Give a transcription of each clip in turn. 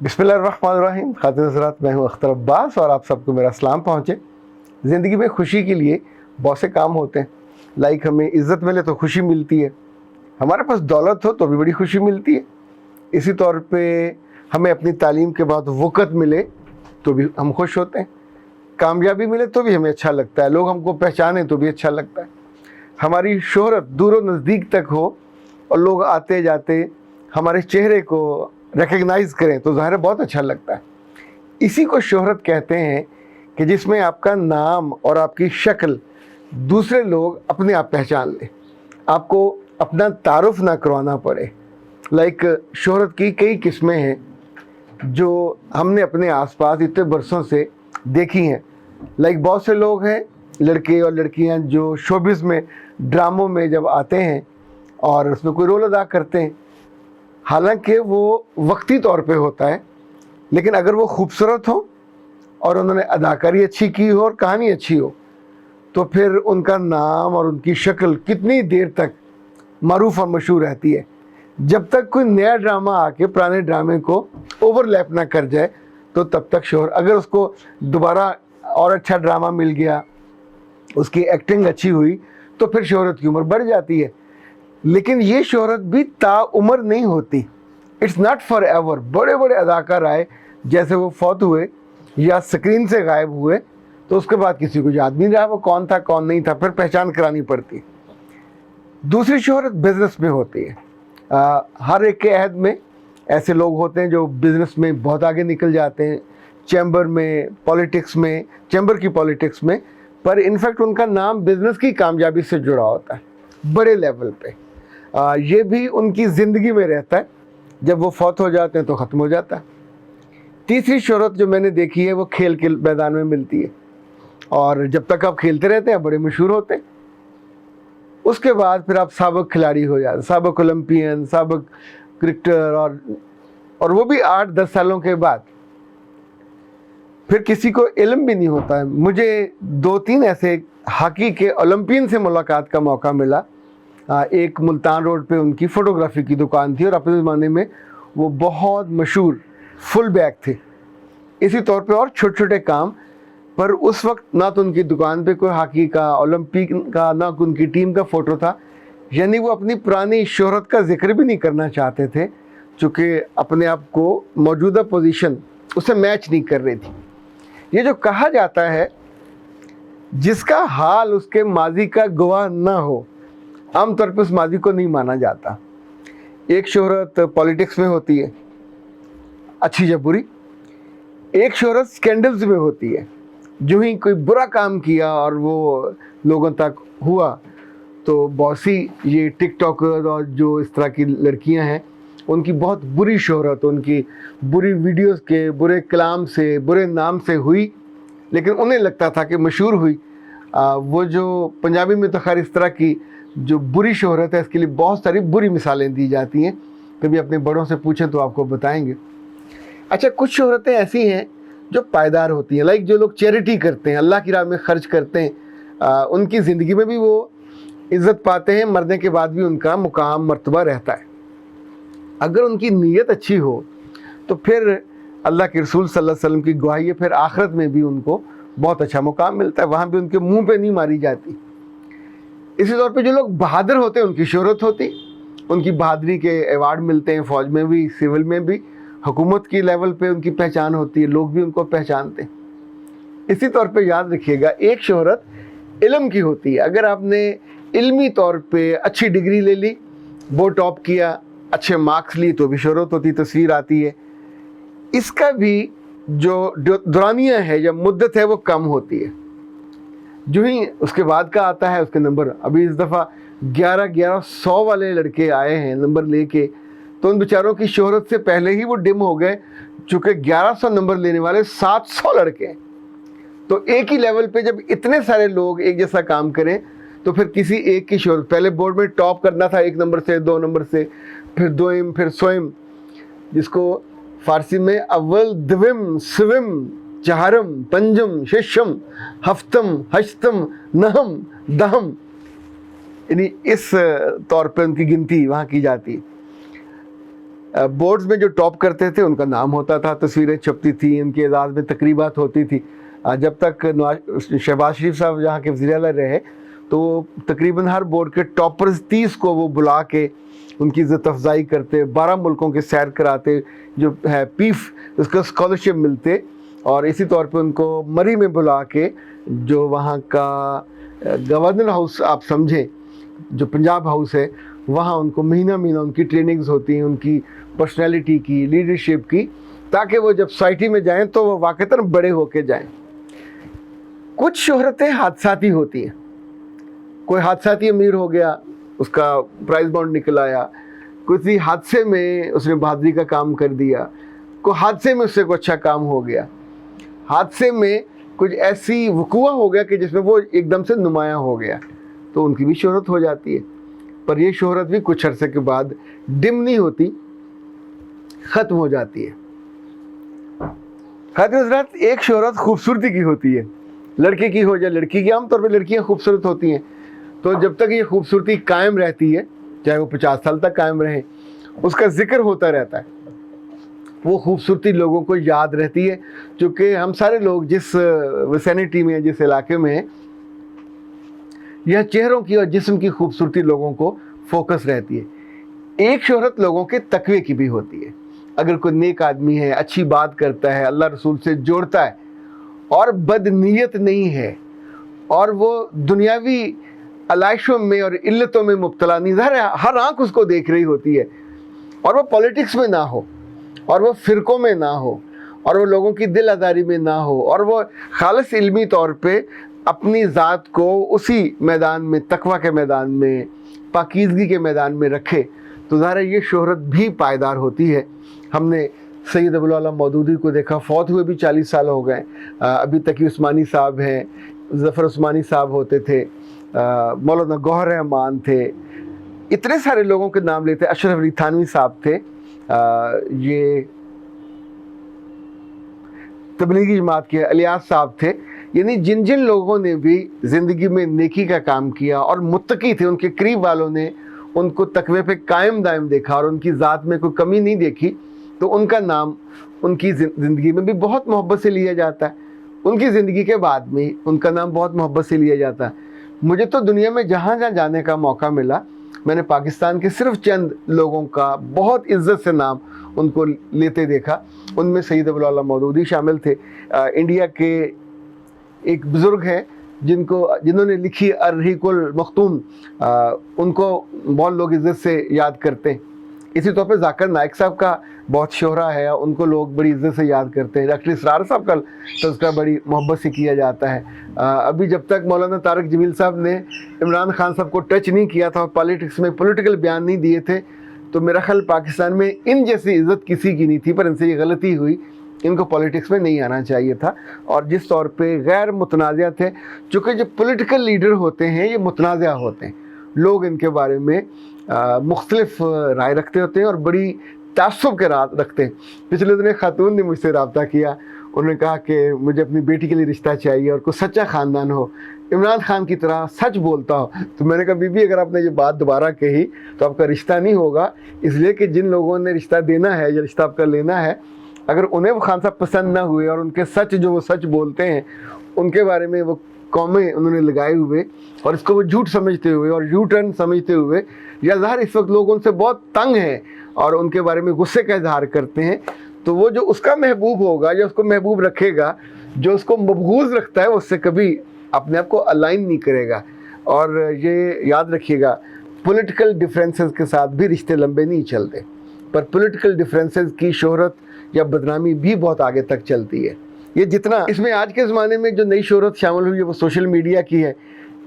बिस्मिल्लाहिर्रहमानिर्रहीम। खातिन हज़रात, मैं हूँ अख्तर अब्बास और आप सबको मेरा सलाम पहुँचे। ज़िंदगी में खुशी के लिए बहुत से काम होते हैं। लाइक हमें इज़्ज़त मिले तो खुशी मिलती है, हमारे पास दौलत हो तो भी बड़ी खुशी मिलती है। इसी तौर पे हमें अपनी तालीम के बाद वक़्त मिले तो भी हम खुश होते हैं, कामयाबी मिले तो भी हमें अच्छा लगता है, लोग हमको पहचाने तो भी अच्छा लगता है, हमारी शोहरत दूर व नज़दीक तक हो और लोग आते जाते हमारे चेहरे को रिकग्नाइज़ करें तो ज़ाहिर है बहुत अच्छा लगता है। इसी को शोहरत कहते हैं कि जिसमें आपका नाम और आपकी शक्ल दूसरे लोग अपने आप पहचान लें, आपको अपना तारुफ ना करवाना पड़े। लाइक शोहरत की कई किस्में हैं जो हमने अपने आसपास इतने बरसों से देखी हैं। लाइक बहुत से लोग हैं, लड़के और लड़कियां, जो शोबिज़ में, ड्रामों में जब आते हैं और उसमें कोई रोल अदा करते हैं, हालांकि वो वक्ती तौर पे होता है, लेकिन अगर वो खूबसूरत हो और उन्होंने अदाकारी अच्छी की हो और कहानी अच्छी हो तो फिर उनका नाम और उनकी शक्ल कितनी देर तक मारूफ और मशहूर रहती है। जब तक कोई नया ड्रामा आके पुराने ड्रामे को ओवरलैप ना कर जाए तो तब तक शोहर, अगर उसको दोबारा और अच्छा ड्रामा मिल गया, उसकी एक्टिंग अच्छी हुई तो फिर शोहरत की उम्र बढ़ जाती है। लेकिन ये शोहरत भी ताउम्र नहीं होती, इट्स नॉट फॉर एवर। बड़े बड़े अदाकार आए, जैसे वो फौत हुए या स्क्रीन से गायब हुए तो उसके बाद किसी को याद नहीं रहा वो कौन था कौन नहीं था, फिर पहचान करानी पड़ती। दूसरी शोहरत बिज़नेस में होती है। हर एक के अहद में ऐसे लोग होते हैं जो बिज़नेस में बहुत आगे निकल जाते हैं, चैम्बर में, पॉलिटिक्स में, चैम्बर की पॉलिटिक्स में, पर इनफैक्ट उनका नाम बिज़नेस की कामयाबी से जुड़ा होता है बड़े लेवल पे। ये भी उनकी ज़िंदगी में रहता है, जब वो फौत हो जाते हैं तो ख़त्म हो जाता है। तीसरी शोहरत जो मैंने देखी है वो खेल के मैदान में मिलती है, और जब तक आप खेलते रहते हैं बड़े मशहूर होते हैं, उसके बाद फिर आप साबिक खिलाड़ी हो जाते, साबिक ओलंपियन, साबिक क्रिकेटर, और वो भी 8-10 सालों के बाद फिर किसी को इल्म भी नहीं होता है। मुझे 2-3 ऐसे हॉकी के ओलंपियन से मुलाकात का मौका मिला। एक मुल्तान रोड पे उनकी फ़ोटोग्राफी की दुकान थी और अपने ज़माने में वो बहुत मशहूर फुल बैक थे। इसी तौर पे और छोटे छोटे काम, पर उस वक्त ना तो उनकी दुकान पे कोई हॉकी का, ओलंपिक का, ना उनकी टीम का फ़ोटो था। यानी वो अपनी पुरानी शोहरत का जिक्र भी नहीं करना चाहते थे, चूँकि अपने आप को मौजूदा पोजीशन उससे मैच नहीं कर रही थी। ये जो कहा जाता है, जिसका हाल उसके माजी का गवाह ना हो, आमतौर पर उस माजी को नहीं माना जाता। एक शोहरत पॉलिटिक्स में होती है, अच्छी या बुरी। एक शोहरत स्कैंडल्स में होती है, जो ही कोई बुरा काम किया और वो लोगों तक हुआ तो बहुत सी ये टिकटॉकर और जो इस तरह की लड़कियां हैं, उनकी बहुत बुरी शोहरत उनकी बुरी वीडियोस के, बुरे कलाम से, बुरे नाम से हुई, लेकिन उन्हें लगता था कि मशहूर हुई। वो जो पंजाबी में तो खैर इस तरह की जो बुरी शोहरत है, इसके लिए बहुत सारी बुरी मिसालें दी जाती हैं, कभी अपने बड़ों से पूछें तो आपको बताएंगे। अच्छा, कुछ शोहरतें ऐसी हैं जो पायदार होती हैं। लाइक जो लोग चैरिटी करते हैं, अल्लाह की राह में खर्च करते हैं, उनकी ज़िंदगी में भी वो इज़्ज़त पाते हैं, मरने के बाद भी उनका मुकाम मर्तबा रहता है। अगर उनकी नीयत अच्छी हो तो फिर अल्लाह के रसूल सल्लल्लाहु अलैहि वसल्लम की गवाही है, फिर आखिरत में भी उनको बहुत अच्छा मुकाम मिलता है, वहाँ भी उनके मुंह पे नहीं मारी जाती। इसी तौर पे जो लोग बहादुर होते हैं उनकी शोहरत होती, उनकी बहादुरी के अवार्ड मिलते हैं, फ़ौज में भी, सिविल में भी, हुकूमत की लेवल पे उनकी पहचान होती है, लोग भी उनको पहचानते हैं। इसी तौर पे याद रखिएगा, एक शोहरत इल्म की होती है। अगर आपने इल्मी तौर पे अच्छी डिग्री ले ली, वो टॉप किया, अच्छे मार्क्स लिए, तो भी शोहरत होती, तस्वीर आती है। इसका भी जो दौरानिया है या मुद्दत है वो कम होती है। जो ही उसके बाद का आता है उसके नंबर, अभी इस दफ़ा 1100 वाले लड़के आए हैं नंबर लेके, तो उन बेचारों की शोहरत से पहले ही वो डिम हो गए, चूँकि 1100 नंबर लेने वाले 700 लड़के हैं। तो एक ही लेवल पे जब इतने सारे लोग एक जैसा काम करें तो फिर किसी एक की शोहरत, पहले बोर्ड में टॉप करना था 1 नंबर से, 2 नंबर से, फिर दोइम, फिर सोइम, जिसको फ़ारसी में अव्वल, द्विम, सिविम, चहारम, पंजम, शिशम, हफ्तम, हश्तम, नहम, दहम, यानी इस तौर पे उनकी गिनती वहाँ की जाती है। बोर्ड्स में जो टॉप करते थे उनका नाम होता था, तस्वीरें छपती थी, उनके एजाज़ में तकरीबात होती थी। जब तक शहबाज शरीफ साहब यहाँ के वज़ीर आला रहे तो तकरीबन हर बोर्ड के टॉपर्स 30 को वो बुला के उनकी इज़्ज़त अफजाई करते, 12 मुल्कों के सैर कराते, जो है पीफ उसका स्कॉलरशिप मिलते, और इसी तौर पे उनको मरी में बुला के जो वहाँ का गवर्नर हाउस आप समझें, जो पंजाब हाउस है, वहाँ उनको महीना महीना उनकी ट्रेनिंग्स होती हैं, उनकी पर्सनैलिटी की, लीडरशिप की, ताकि वो जब सोसाइटी में जाएं तो वो वाक़तन बड़े होके जाएं। कुछ शोहरतें हादसाती होती हैं, कोई हादसाती अमीर हो गया, उसका प्राइज़ बॉन्ड निकल आया, किसी हादसे में उसने बहादुरी का काम कर दिया, कोई हादसे में उससे कोई अच्छा काम हो गया, हादसे में कुछ ऐसी वक़ूआ हो गया कि जिसमें वो एकदम से नुमायाँ हो गया, तो उनकी भी शोहरत हो जाती है। पर ये शोहरत भी कुछ अरसे के बाद डिम नहीं होती, ख़त्म हो जाती है। हज़रत एक शोहरत खूबसूरती की होती है, लड़के की हो जाए लड़की की, आमतौर पर लड़कियां खूबसूरत होती हैं, तो जब तक ये खूबसूरती कायम रहती है, चाहे वो 50 साल तक कायम रहे, उसका जिक्र होता रहता है, वो खूबसूरती लोगों को याद रहती है। चूँकि हम सारे लोग जिस विसिनिटी में, जिस इलाके में हैं, यह चेहरों की और जिस्म की खूबसूरती लोगों को फोकस रहती है। एक शोहरत लोगों के तकवे की भी होती है। अगर कोई नेक आदमी है, अच्छी बात करता है, अल्लाह रसूल से जोड़ता है और बदनीयत नहीं है, और वो दुनियावी अलाइशों में और इल्लतों में मुब्तला नहीं, हर आंख उसको देख रही होती है, और वो पॉलिटिक्स में ना हो, और वो फ़िरक़ों में ना हो, और वो लोगों की दिल आज़ारी में ना हो, और वो खालिस इल्मी तौर पे अपनी ज़ात को उसी मैदान में, तकवा के मैदान में, पाकीज़गी के मैदान में रखे, तो ज़ाहिर ये शोहरत भी पायदार होती है। हमने सैयद अबुल आला मौदूदी को देखा, फौत हुए भी 40 साल हो गए, अभी तकी उस्मानी साहब हैं, ज़फ़र उस्मानी साहब होते थे, मौलाना गौहर रहमान थे, इतने सारे लोगों के नाम लेते, अशरफ अली थानवी साहब थे, ये तबलीगी जमात के अलियास साहब थे। यानी जिन जिन लोगों ने भी ज़िंदगी में नेकी का काम किया और मुत्तकी थे, उनके करीब वालों ने उनको तकवे पे कायम दायम देखा और उनकी ज़ात में कोई कमी नहीं देखी, तो उनका नाम उनकी ज़िंदगी में भी बहुत मोहब्बत से लिया जाता है, उनकी ज़िंदगी के बाद में उनका नाम बहुत मोहब्बत से लिया जाता है। मुझे तो दुनिया में जहाँ जहाँ जाने का मौका मिला, मैंने पाकिस्तान के सिर्फ चंद लोगों का बहुत इज़्ज़त से नाम उनको लेते देखा, उनमें सैयद अबुल आला मौदूदी शामिल थे। इंडिया के एक बुज़ुर्ग हैं जिन्होंने लिखी अर्रहीकुल मख्तूम, उनको बहुत लोग इज़्ज़त से याद करते हैं। इसी तौर पे ज़ाकिर नाइक साहब का बहुत शोहरा है, उनको लोग बड़ी इज़्ज़त से याद करते हैं। डॉक्टर इसरार साहब का तज़किरा बड़ी मोहब्बत से किया जाता है। अभी जब तक मौलाना तारिक जमील साहब ने इमरान खान साहब को टच नहीं किया था और पॉलिटिक्स में पॉलिटिकल बयान नहीं दिए थे, तो मेरा ख्याल पाकिस्तान में इन जैसी इज़्ज़त किसी की नहीं थी, पर इनसे ये गलती हुई, इनको पॉलिटिक्स में नहीं आना चाहिए था। और जिस तौर पे गैर मुतनाज़ा थे, चूँकि जो पॉलिटिकल लीडर होते हैं ये मुतनाज़ा होते हैं, लोग इनके बारे में मुख्तलिफ राय रखते होते हैं और बड़ी तासुब के रात रखते हैं। पिछले दिन एक खातून ने मुझसे रब्ता किया, उन्होंने कहा कि मुझे अपनी बेटी के लिए रिश्ता चाहिए और कोई सच्चा ख़ानदान हो, इमरान खान की तरह सच बोलता हो। तो मैंने कहा बीबी अगर आपने ये बात दोबारा कही तो आपका रिश्ता नहीं होगा, इसलिए कि जिन लोगों ने रिश्ता देना है या रिश्ता आपका लेना है, अगर उन्हें वो खान साहब पसंद ना हुए और उनके सच जो वो सच बोलते हैं उनके बारे में वो कौमें उन्होंने लगाए हुए और इसको वो झूठ समझते हुए और यू टर्न समझते हुए, या ज़ाहिर इस वक्त लोग उनसे बहुत तंग हैं और उनके बारे में गुस्से का इजहार करते हैं, तो वो जो उसका महबूब होगा या उसको महबूब रखेगा, जो उसको मबगूज़ रखता है, वो उससे कभी अपने आप को अलाइन नहीं करेगा। और ये याद रखिएगा, पॉलिटिकल डिफरेंसेस के साथ भी रिश्ते लंबे नहीं चलते, पर पॉलिटिकल डिफरेंसेस की शोहरत या बदनामी भी बहुत आगे तक चलती है। ये जितना इसमें आज के ज़माने में जो नई शोहरत शामिल हुई है वो सोशल मीडिया की है।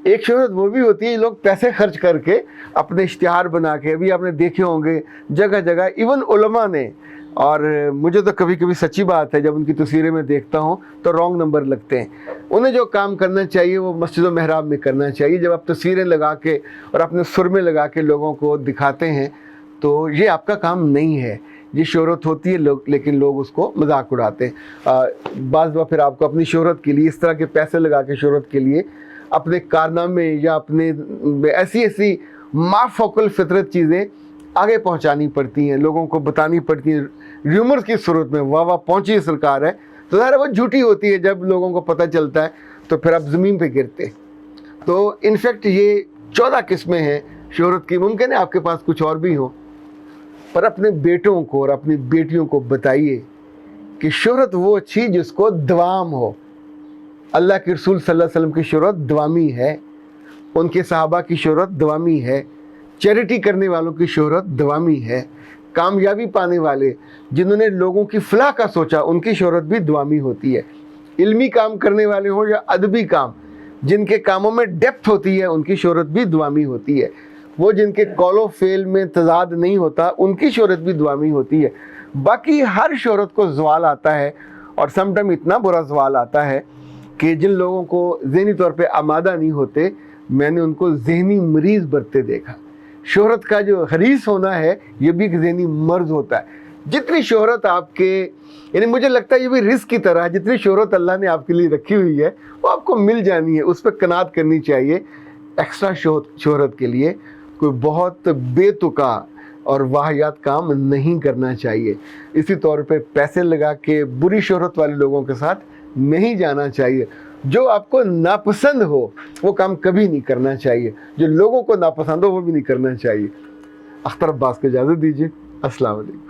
एक शोहरत वो भी होती है, लोग पैसे खर्च करके अपने इश्तिहार बना के, अभी आपने देखे होंगे जगह जगह, इवन उलमा ने, और मुझे तो कभी कभी सच्ची बात है जब उनकी तस्वीरें मैं देखता हूँ तो रॉन्ग नंबर लगते हैं। उन्हें जो काम करना चाहिए वो मस्जिद व महराब में करना चाहिए। जब आप तस्वीरें लगा के और अपने सुरमे लगा के लोगों को दिखाते हैं तो ये आपका काम नहीं है। ये शोहरत होती है लोग, लेकिन लोग उसको मजाक उड़ाते हैं। बाज़ दफ़ा फिर आपको अपनी शोहरत के लिए इस तरह के पैसे लगा के शोहरत के लिए अपने कारनामे या अपने ऐसी ऐसी माफ़ौक़ुल फितरत चीज़ें आगे पहुंचानी पड़ती हैं, लोगों को बतानी पड़ती हैं र्यूमर्स की सूरत में, वाह वाह पहुंची सरकार है, तो ज़ाहिर है वो झूठी होती है। जब लोगों को पता चलता है तो फिर आप ज़मीन पे गिरते। तो इनफैक्ट ये 14 किस्में हैं शोहरत की। मुमकिन है आपके पास कुछ और भी हो, पर अपने बेटों को और अपनी बेटियों को बताइए कि शोहरत वो अच्छी जिसको दवाम हो। अल्लाह के रसूल सल्लल्लाहु अलैहि वसल्लम की शोहरत दवामी है, उनके सहाबा की शोहरत दवामी है, चैरिटी करने वालों की शोहरत दवामी है, कामयाबी पाने वाले जिन्होंने लोगों की फलाह का सोचा उनकी शोहरत भी दवामी होती है। इल्मी काम करने वाले हों या अदबी काम, जिनके कामों में डेप्थ होती है उनकी शोहरत भी दवामी होती है। वो जिनके कौलो फेल में तजाद नहीं होता उनकी शोहरत भी दवामी होती है। बाकी हर शोहरत को ज़वाल आता है, और समटाइम इतना बुरा ज़वाल आता है कि जिन लोगों को ज़हनी तौर पे आमादा नहीं होते, मैंने उनको ज़हनी मरीज़ बनते देखा। शोहरत का जो हरीस होना है ये भी एक ज़हनी मर्ज़ होता है। जितनी शोहरत आपके, यानी मुझे लगता है ये भी रिस्क की तरह है, जितनी शोहरत अल्लाह ने आपके लिए रखी हुई है वो आपको मिल जानी है, उस पर कनात करनी चाहिए। एक्स्ट्रा शोहरत के लिए कोई बहुत बेतुका और वाहियात काम नहीं करना चाहिए। इसी तौर पे पैसे लगा के बुरी शोहरत वाले लोगों के साथ नहीं जाना चाहिए। जो आपको नापसंद हो वो काम कभी नहीं करना चाहिए, जो लोगों को नापसंद हो वो भी नहीं करना चाहिए। अख्तर अब्बास को इजाज़त दीजिए। अस्सलाम वालेकुम।